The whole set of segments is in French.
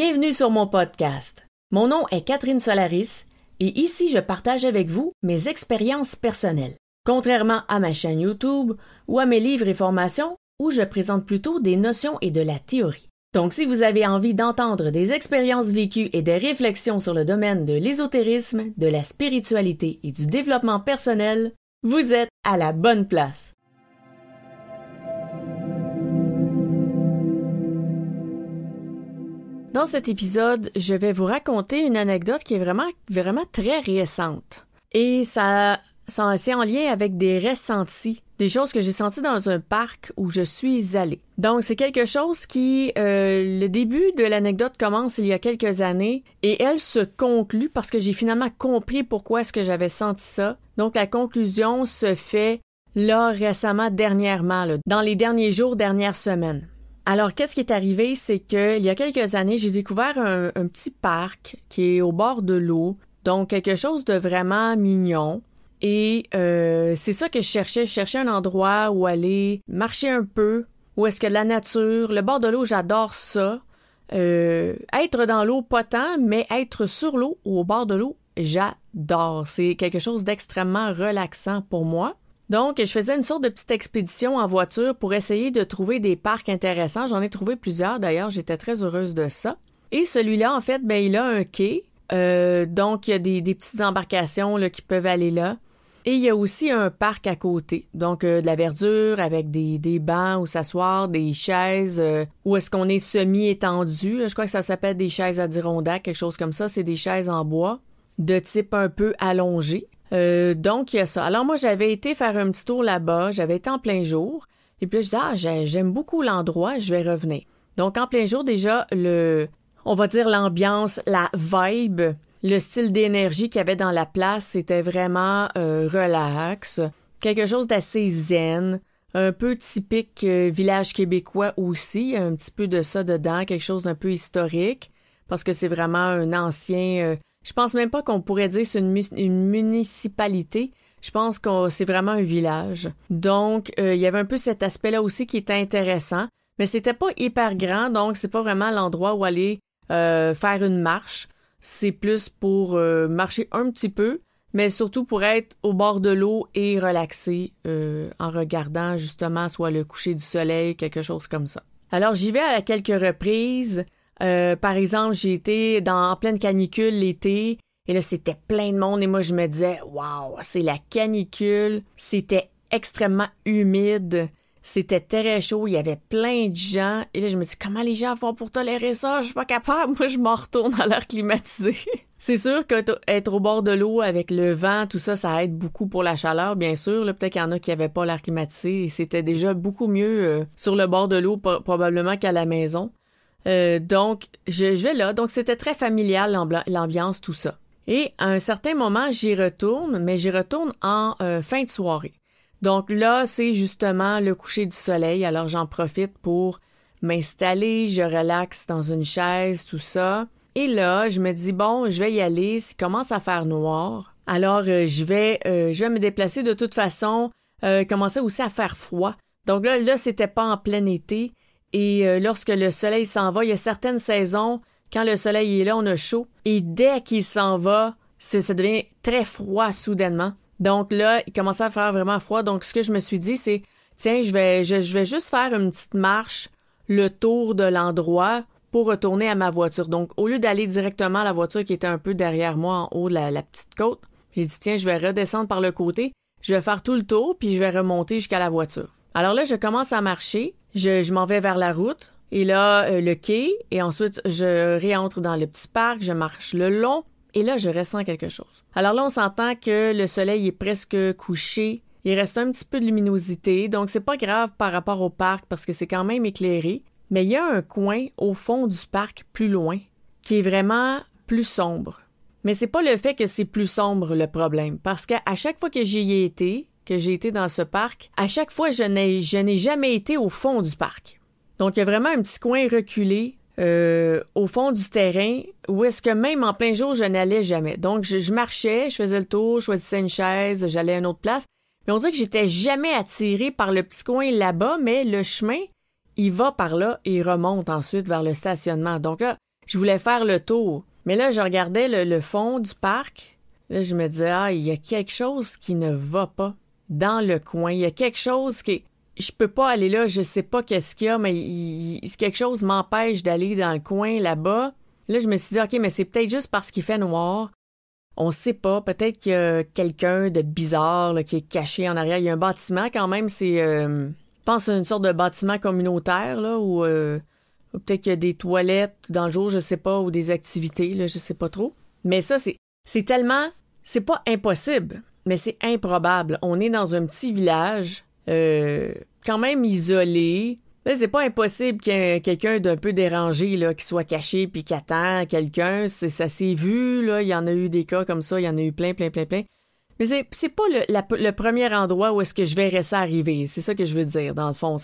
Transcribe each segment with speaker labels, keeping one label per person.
Speaker 1: Bienvenue sur mon podcast. Mon nom est Catherine Solaris et ici je partage avec vous mes expériences personnelles. Contrairement à ma chaîne YouTube ou à mes livres et formations où je présente plutôt des notions et de la théorie. Donc si vous avez envie d'entendre des expériences vécues et des réflexions sur le domaine de l'ésotérisme, de la spiritualité et du développement personnel, vous êtes à la bonne place. Dans cet épisode, je vais vous raconter une anecdote qui est vraiment très récente. Et c'est en lien avec des ressentis, des choses que j'ai senties dans un parc où je suis allée. Donc, c'est quelque chose qui, le début de l'anecdote commence il y a quelques années et elle se conclut parce que j'ai finalement compris pourquoi est-ce que j'avais senti ça. Donc, la conclusion se fait là récemment, dernièrement, dans les derniers jours, dernières semaines. Alors, qu'est-ce qui est arrivé, c'est que il y a quelques années, j'ai découvert un petit parc qui est au bord de l'eau, donc quelque chose de vraiment mignon. Et c'est ça que je cherchais. Je cherchais un endroit où aller marcher un peu, où est-ce que la nature, le bord de l'eau, j'adore ça. Être dans l'eau, pas tant, mais être sur l'eau ou au bord de l'eau, j'adore. C'est quelque chose d'extrêmement relaxant pour moi. Donc, je faisais une sorte de petite expédition en voiture pour essayer de trouver des parcs intéressants. J'en ai trouvé plusieurs, d'ailleurs, j'étais très heureuse de ça. Et celui-là, en fait, il a un quai. Donc, il y a des petites embarcations là, qui peuvent aller là. Et il y a aussi un parc à côté. Donc, de la verdure avec des bancs où s'asseoir, des chaises où est-ce qu'on est semi-étendu. Je crois que ça s'appelle des chaises Adirondack, quelque chose comme ça. C'est des chaises en bois de type un peu allongé. Donc, il y a ça. Alors, moi, j'avais été faire un petit tour là-bas. J'avais été en plein jour. Et puis là, je disais, j'aime beaucoup l'endroit, je vais revenir. Donc, en plein jour, déjà, on va dire l'ambiance, la vibe, le style d'énergie qu'il y avait dans la place, c'était vraiment relax. Quelque chose d'assez zen, un peu typique village québécois aussi. Un petit peu de ça dedans, quelque chose d'un peu historique, parce que c'est vraiment un ancien... je pense même pas qu'on pourrait dire c'est une municipalité. Je pense que c'est vraiment un village. Donc, il y avait un peu cet aspect-là aussi qui était intéressant. Mais c'était pas hyper grand, donc c'est pas vraiment l'endroit où aller faire une marche. C'est plus pour marcher un petit peu, mais surtout pour être au bord de l'eau et relaxer en regardant justement soit le coucher du soleil, quelque chose comme ça. Alors, j'y vais à quelques reprises. Par exemple, j'ai été en pleine canicule l'été et là, c'était plein de monde et moi, je me disais « Wow, c'est la canicule! » C'était extrêmement humide, c'était très chaud, il y avait plein de gens et là, je me dis « Comment les gens font pour tolérer ça? Je suis pas capable! » Moi, je m'en retourne à l'air climatisé. C'est sûr qu'être au bord de l'eau avec le vent, tout ça, ça aide beaucoup pour la chaleur, bien sûr. Là, peut-être qu'il y en a qui n'avaient pas l'air climatisé et c'était déjà beaucoup mieux sur le bord de l'eau probablement qu'à la maison. Donc, je vais là. Donc, c'était très familial, l'ambiance, tout ça. Et à un certain moment, j'y retourne, mais j'y retourne en fin de soirée. Donc là, c'est justement le coucher du soleil. Alors, j'en profite pour m'installer, je relaxe dans une chaise, tout ça. Et là, je me dis, bon, je vais y aller. S'il commence à faire noir, alors je vais me déplacer de toute façon. Commencer aussi à faire froid. Donc là, c'était pas en plein été. Et lorsque le soleil s'en va, il y a certaines saisons, quand le soleil est là, on a chaud. Et dès qu'il s'en va, ça devient très froid soudainement. Donc là, il commençait à faire vraiment froid. Donc ce que je me suis dit, c'est, tiens, je vais juste faire une petite marche, le tour de l'endroit pour retourner à ma voiture. Donc au lieu d'aller directement à la voiture qui était un peu derrière moi en haut de la petite côte, j'ai dit, tiens, je vais redescendre par le côté, je vais faire tout le tour, puis je vais remonter jusqu'à la voiture. Alors là, je commence à marcher. Je m'en vais vers la route et là, le quai et ensuite, je réentre dans le petit parc, je marche le long et là, je ressens quelque chose. Alors là, on s'entend que le soleil est presque couché. Il reste un petit peu de luminosité, donc c'est pas grave par rapport au parc parce que c'est quand même éclairé. Mais il y a un coin au fond du parc plus loin qui est vraiment plus sombre. Mais c'est pas le fait que c'est plus sombre le problème parce qu'à chaque fois que j'y ai été, que j'ai été dans ce parc, à chaque fois, je n'ai jamais été au fond du parc. Donc, il y a vraiment un petit coin reculé au fond du terrain où est-ce que même en plein jour, je n'allais jamais. Donc, je marchais, je faisais le tour, je choisissais une chaise, j'allais à une autre place. Mais on dirait que j'étais jamais attirée par le petit coin là-bas, mais le chemin, il va par là et il remonte ensuite vers le stationnement. Donc là, je voulais faire le tour. Mais là, je regardais le fond du parc. Là, je me disais, il y a quelque chose qui ne va pas dans le coin. Il y a quelque chose qui... Je peux pas aller là, je sais pas qu'est-ce qu'il y a, mais quelque chose m'empêche d'aller dans le coin là-bas. Là, je me suis dit, OK, mais c'est peut-être juste parce qu'il fait noir. On sait pas. Peut-être qu'il y a quelqu'un de bizarre là, qui est caché en arrière. Il y a un bâtiment quand même, c'est... je pense à une sorte de bâtiment communautaire, là, où peut-être qu'il y a des toilettes dans le jour, je sais pas, ou des activités, là, je sais pas trop. Mais ça, c'est tellement... C'est pas impossible, mais c'est improbable. On est dans un petit village... quand même isolé. Là, c'est pas impossible qu'il y ait quelqu'un d'un peu dérangé là, qui soit caché puis qui attend quelqu'un. Ça s'est vu, là. Il y en a eu des cas comme ça. Il y en a eu plein. Mais c'est pas le premier endroit où est-ce que je verrais ça arriver. C'est ça que je veux dire, dans le fond.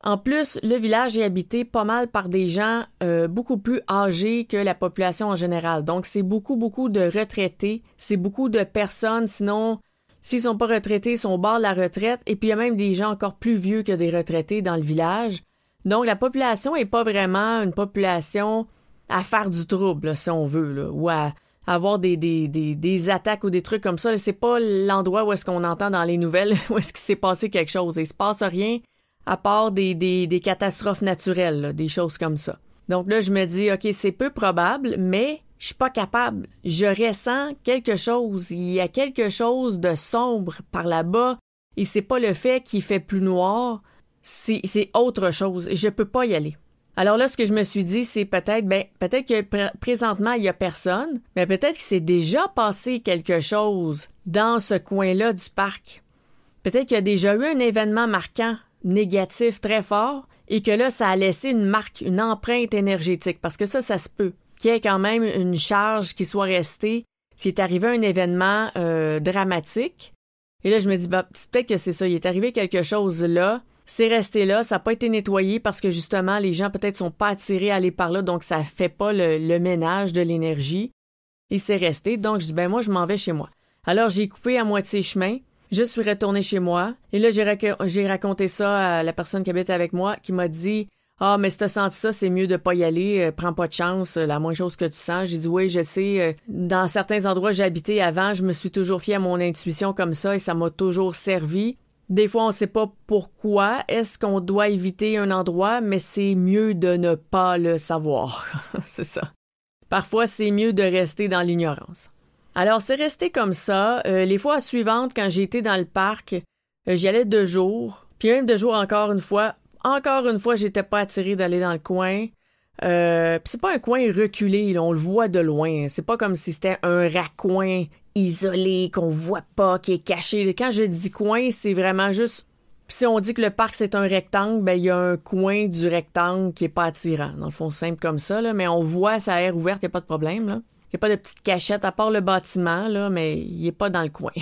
Speaker 1: En plus, le village est habité pas mal par des gens beaucoup plus âgés que la population en général. Donc, c'est beaucoup de retraités. C'est beaucoup de personnes, sinon... S'ils sont pas retraités, ils sont au bord de la retraite. Et puis, il y a même des gens encore plus vieux que des retraités dans le village. Donc, la population est pas vraiment une population à faire du trouble, là, si on veut, là, ou à avoir des attaques ou des trucs comme ça. Là, c'est pas l'endroit où est-ce qu'on entend dans les nouvelles où est-ce qu'il s'est passé quelque chose. Il se passe rien à part des catastrophes naturelles, là, des choses comme ça. Donc là, je me dis, OK, c'est peu probable, mais... Je suis pas capable. Je ressens quelque chose. Il y a quelque chose de sombre par là-bas. Et c'est pas le fait qu'il fait plus noir. C'est autre chose. Je peux pas y aller. Alors là, ce que je me suis dit, c'est peut-être que présentement, il y a personne, mais peut-être qu'il s'est déjà passé quelque chose dans ce coin-là du parc. Peut-être qu'il y a déjà eu un événement marquant, négatif, très fort, et que là, ça a laissé une marque, une empreinte énergétique. Parce que ça se peut. Qu'il y ait quand même une charge qui soit restée s'il est arrivé un événement dramatique. Et là, je me dis, peut-être que c'est ça, il est arrivé quelque chose là, c'est resté là, ça n'a pas été nettoyé parce que justement, les gens peut-être sont pas attirés à aller par là, donc ça fait pas le ménage de l'énergie. Et c'est resté, donc je dis, moi, je m'en vais chez moi. Alors, j'ai coupé à moitié chemin, je suis retournée chez moi, et là, j'ai raconté ça à la personne qui habite avec moi, qui m'a dit... Ah, mais si t'as senti ça, c'est mieux de pas y aller, prends pas de chance, la moindre chose que tu sens. J'ai dit oui, je sais, dans certains endroits où j'ai habité avant, je me suis toujours fiée à mon intuition comme ça et ça m'a toujours servi. Des fois, on sait pas pourquoi est-ce qu'on doit éviter un endroit, mais c'est mieux de ne pas le savoir. C'est ça. Parfois, c'est mieux de rester dans l'ignorance. Alors, c'est resté comme ça. Les fois suivantes, quand j'ai été dans le parc, j'y allais 2 jours, puis même 2 jours encore une fois, j'étais pas attirée d'aller dans le coin. Pis c'est pas un coin reculé, là, on le voit de loin. C'est pas comme si c'était un raccoin isolé qu'on voit pas, qui est caché. Quand je dis coin, c'est vraiment juste... Si on dit que le parc, c'est un rectangle, il y a un coin du rectangle qui est pas attirant. Dans le fond, simple comme ça, là, mais on voit sa aire ouverte, il n'y a pas de problème, là. Il n'y a pas de petite cachette, à part le bâtiment, là, mais il est pas dans le coin.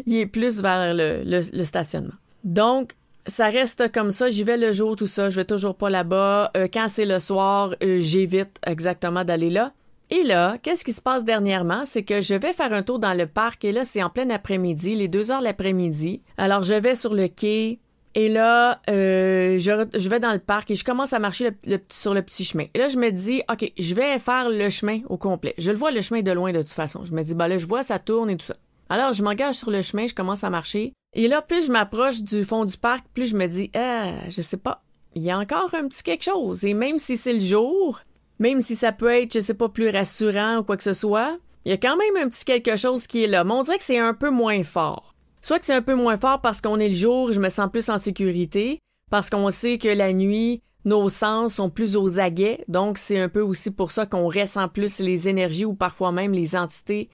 Speaker 1: Il est plus vers le stationnement. Donc, ça reste comme ça, j'y vais le jour, tout ça, je vais toujours pas là-bas. Quand c'est le soir, j'évite exactement d'aller là. Et là, qu'est-ce qui se passe dernièrement? C'est que je vais faire un tour dans le parc et là, c'est en plein après-midi, les 2 heures l'après-midi. Alors, je vais sur le quai et là, je vais dans le parc et je commence à marcher sur le petit chemin. Et là, je me dis, OK, je vais faire le chemin au complet. Je le vois le chemin de loin de toute façon. Je me dis, là, je vois, ça tourne et tout ça. Alors, je m'engage sur le chemin, je commence à marcher. Et là, plus je m'approche du fond du parc, plus je me dis, je sais pas, il y a encore un petit quelque chose. Et même si c'est le jour, même si ça peut être, je sais pas, plus rassurant ou quoi que ce soit, il y a quand même un petit quelque chose qui est là. Mais on dirait que c'est un peu moins fort. Soit que c'est un peu moins fort parce qu'on est le jour, je me sens plus en sécurité, parce qu'on sait que la nuit, nos sens sont plus aux aguets. Donc, c'est un peu aussi pour ça qu'on ressent plus les énergies ou parfois même les entités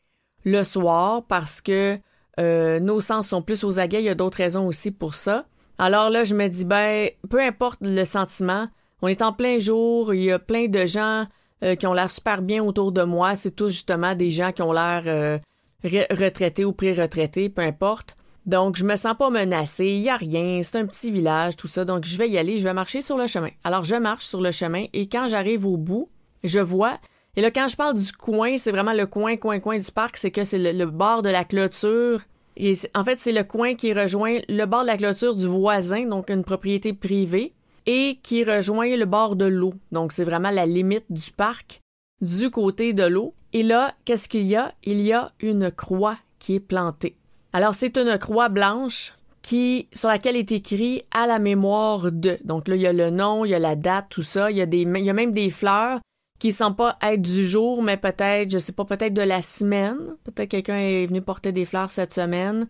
Speaker 1: le soir, parce que nos sens sont plus aux aguets, il y a d'autres raisons aussi pour ça. Alors là, je me dis, peu importe le sentiment, on est en plein jour, il y a plein de gens qui ont l'air super bien autour de moi, c'est tous justement des gens qui ont l'air retraités ou pré-retraités, peu importe. Donc, je me sens pas menacée, il y a rien, c'est un petit village, tout ça, donc je vais y aller, je vais marcher sur le chemin. Alors, je marche sur le chemin et quand j'arrive au bout, je vois... Et là, quand je parle du coin, c'est vraiment le coin du parc, c'est que c'est le bord de la clôture. Et en fait, c'est le coin qui rejoint le bord de la clôture du voisin, donc une propriété privée. et qui rejoint le bord de l'eau. Donc, c'est vraiment la limite du parc du côté de l'eau. Et là, qu'est-ce qu'il y a? Il y a une croix qui est plantée. Alors, c'est une croix blanche sur laquelle est écrit « à la mémoire de ». Donc là, il y a le nom, il y a la date, tout ça. Il y a même des fleurs qui ne semblent pas être du jour, mais peut-être, je sais pas, peut-être de la semaine. Peut-être quelqu'un est venu porter des fleurs cette semaine.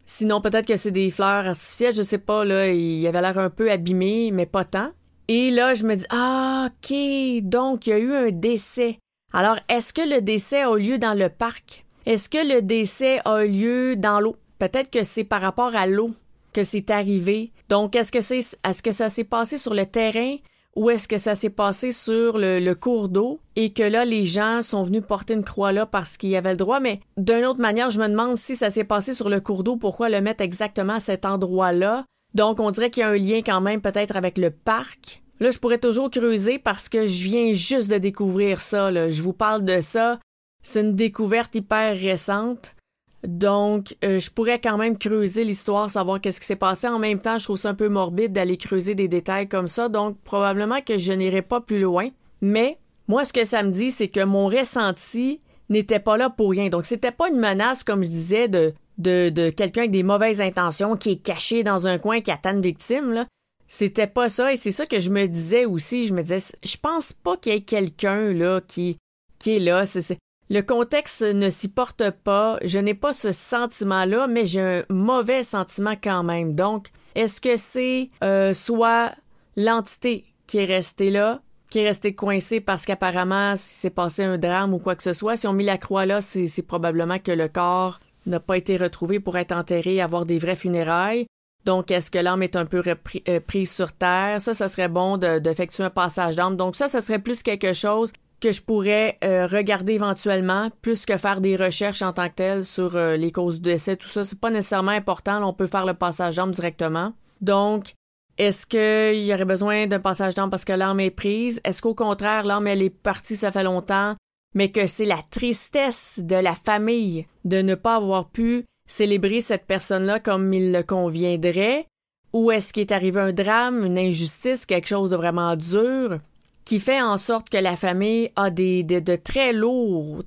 Speaker 1: Sinon, peut-être que c'est des fleurs artificielles, je sais pas, là, il avait l'air un peu abîmé, mais pas tant. Et là, je me dis, OK, donc il y a eu un décès. Alors, est-ce que le décès a eu lieu dans le parc? Est-ce que le décès a eu lieu dans l'eau? Peut-être que c'est par rapport à l'eau que c'est arrivé. Donc, est-ce que ça s'est passé sur le terrain ou est-ce que ça s'est passé sur le cours d'eau et que là, les gens sont venus porter une croix là parce qu'ils avaient le droit? Mais d'une autre manière, je me demande si ça s'est passé sur le cours d'eau, pourquoi le mettre exactement à cet endroit-là? Donc, on dirait qu'il y a un lien quand même peut-être avec le parc. Là, je pourrais toujours creuser parce que je viens juste de découvrir ça, là. Je vous parle de ça. C'est une découverte hyper récente. Donc, je pourrais quand même creuser l'histoire, savoir qu'est-ce qui s'est passé. En même temps, je trouve ça un peu morbide d'aller creuser des détails comme ça. Donc, probablement que je n'irai pas plus loin. Mais, moi, ce que ça me dit, c'est que mon ressenti n'était pas là pour rien. Donc, c'était pas une menace, comme je disais, de quelqu'un avec des mauvaises intentions qui est caché dans un coin qui attend une victime, là. C'était pas ça. Et c'est ça que je me disais aussi. Je me disais, je pense pas qu'il y ait quelqu'un, là, qui est là. Le contexte ne s'y porte pas, je n'ai pas ce sentiment-là, mais j'ai un mauvais sentiment quand même. Donc, est-ce que c'est soit l'entité qui est restée là, qui est restée coincée parce qu'apparemment, si c'est passé un drame ou quoi que ce soit, si on met la croix là, c'est probablement que le corps n'a pas été retrouvé pour être enterré et avoir des vraies funérailles. Donc, est-ce que l'âme est un peu prise sur terre? Ça serait bon d'effectuer un passage d'âme. Donc, ça serait plus quelque chose que je pourrais regarder éventuellement, plus que faire des recherches en tant que telles sur les causes du décès, tout ça. C'est pas nécessairement important, là, on peut faire le passage d'âme directement. Donc, est-ce qu'il y aurait besoin d'un passage d'âme parce que l'âme est prise? Est-ce qu'au contraire, l'âme, elle est partie, ça fait longtemps, mais que c'est la tristesse de la famille de ne pas avoir pu célébrer cette personne-là comme il le conviendrait? Ou est-ce qu'il est arrivé un drame, une injustice, quelque chose de vraiment dur, qui fait en sorte que la famille a de très lourds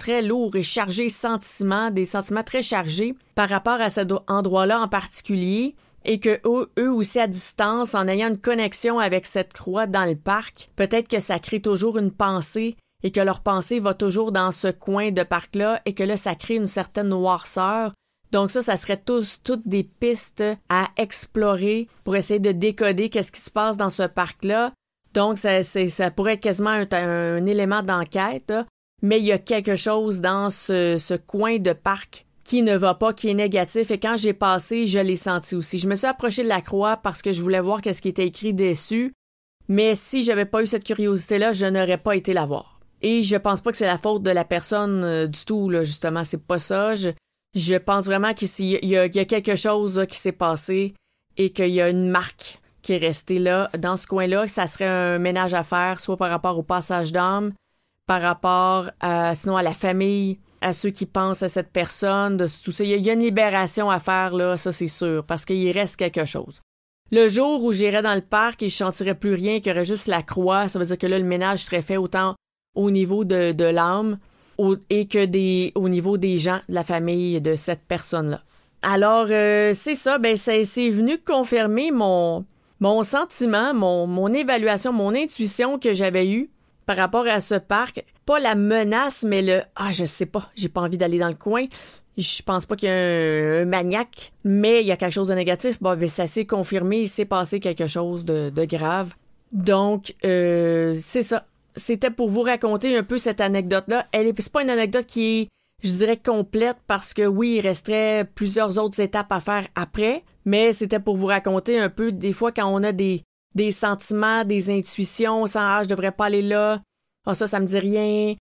Speaker 1: et chargés sentiments, des sentiments très chargés par rapport à cet endroit-là en particulier, et que eux aussi à distance, en ayant une connexion avec cette croix dans le parc, peut-être que ça crée toujours une pensée et que leur pensée va toujours dans ce coin de parc-là et que là, ça crée une certaine noirceur. Donc ça serait toutes des pistes à explorer pour essayer de décoder qu'est-ce qui se passe dans ce parc-là. Donc, ça pourrait être quasiment un élément d'enquête, là, mais il y a quelque chose dans ce coin de parc qui ne va pas, qui est négatif, et quand j'ai passé, je l'ai senti aussi. Je me suis approchée de la croix parce que je voulais voir qu'est-ce qui était écrit dessus, mais si j'avais pas eu cette curiosité-là, je n'aurais pas été la voir. Et je pense pas que c'est la faute de la personne du tout, là, justement, c'est pas ça. Je pense vraiment qu'il y a quelque chose là, qui s'est passé et qu'il y a une marque qui est resté là, dans ce coin-là, ça serait un ménage à faire, soit par rapport au passage d'âme, par rapport sinon à la famille, à ceux qui pensent à cette personne, de tout ça. Il y a une libération à faire, là, ça c'est sûr, parce qu'il reste quelque chose. Le jour où j'irais dans le parc et je sentirais plus rien, qu'il y aurait juste la croix, ça veut dire que là, le ménage serait fait autant au niveau de l'âme et que au niveau des gens, de la famille de cette personne-là. Alors, c'est ça, c'est venu confirmer mon sentiment, mon évaluation, mon intuition que j'avais eue par rapport à ce parc. Pas la menace, mais je sais pas, j'ai pas envie d'aller dans le coin. Je pense pas qu'il y a un maniaque, mais il y a quelque chose de négatif. Ça s'est confirmé, il s'est passé quelque chose de grave. Donc, c'est ça. C'était pour vous raconter un peu cette anecdote-là. C'est pas une anecdote qui est, je dirais, complète parce que oui, il resterait plusieurs autres étapes à faire après. Mais c'était pour vous raconter un peu, des fois, quand on a des sentiments, des intuitions, je devrais pas aller là, ça me dit rien,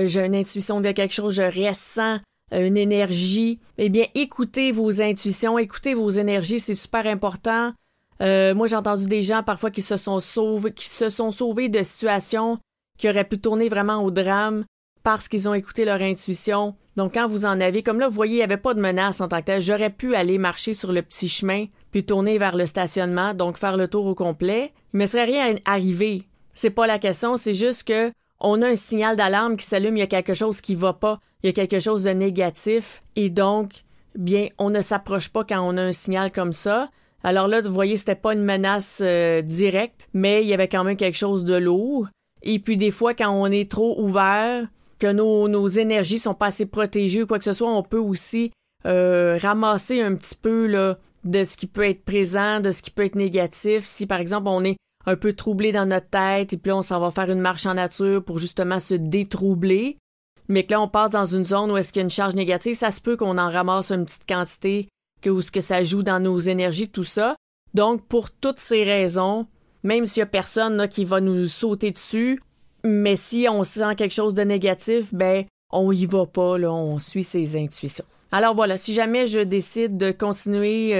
Speaker 1: j'ai une intuition de quelque chose, je ressens une énergie. Eh bien, écoutez vos intuitions, écoutez vos énergies, c'est super important. Moi, j'ai entendu des gens parfois qui se sont sauvés de situations qui auraient pu tourner vraiment au drame parce qu'ils ont écouté leur intuition. Donc, quand vous en avez, comme là, vous voyez, il n'y avait pas de menace en tant que tel. J'aurais pu aller marcher sur le petit chemin, puis tourner vers le stationnement, donc faire le tour au complet, il me serait rien arrivé. C'est pas la question, c'est juste que on a un signal d'alarme qui s'allume, il y a quelque chose qui va pas, il y a quelque chose de négatif, et donc, bien, on ne s'approche pas quand on a un signal comme ça. Alors là, vous voyez, c'était pas une menace directe, mais il y avait quand même quelque chose de lourd. Et puis des fois, quand on est trop ouvert, que nos énergies sont pas assez protégées ou quoi que ce soit, on peut aussi ramasser un petit peu là, de ce qui peut être présent, de ce qui peut être négatif. Si, par exemple, on est un peu troublé dans notre tête et puis là, on s'en va faire une marche en nature pour justement se détroubler, mais que là, on passe dans une zone où est-ce qu'il y a une charge négative, ça se peut qu'on en ramasse une petite quantité où ce que ça joue dans nos énergies, tout ça. Donc, pour toutes ces raisons, même s'il y a personne là, qui va nous sauter dessus, mais si on sent quelque chose de négatif, ben, on y va pas, là, on suit ses intuitions. Alors voilà, si jamais je décide de continuer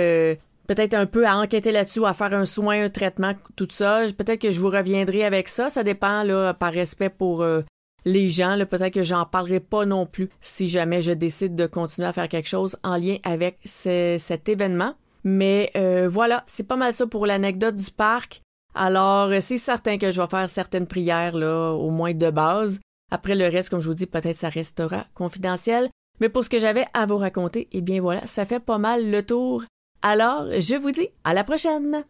Speaker 1: peut-être un peu à enquêter là-dessus, à faire un soin, un traitement, tout ça, peut-être que je vous reviendrai avec ça. Ça dépend, là, par respect pour les gens, là, peut-être que j'en parlerai pas non plus si jamais je décide de continuer à faire quelque chose en lien avec cet événement. Mais voilà, c'est pas mal ça pour l'anecdote du parc. Alors, c'est certain que je vais faire certaines prières, là, au moins de base. Après le reste, comme je vous dis, peut-être ça restera confidentiel. Mais pour ce que j'avais à vous raconter, eh bien voilà, ça fait pas mal le tour. Alors, je vous dis à la prochaine!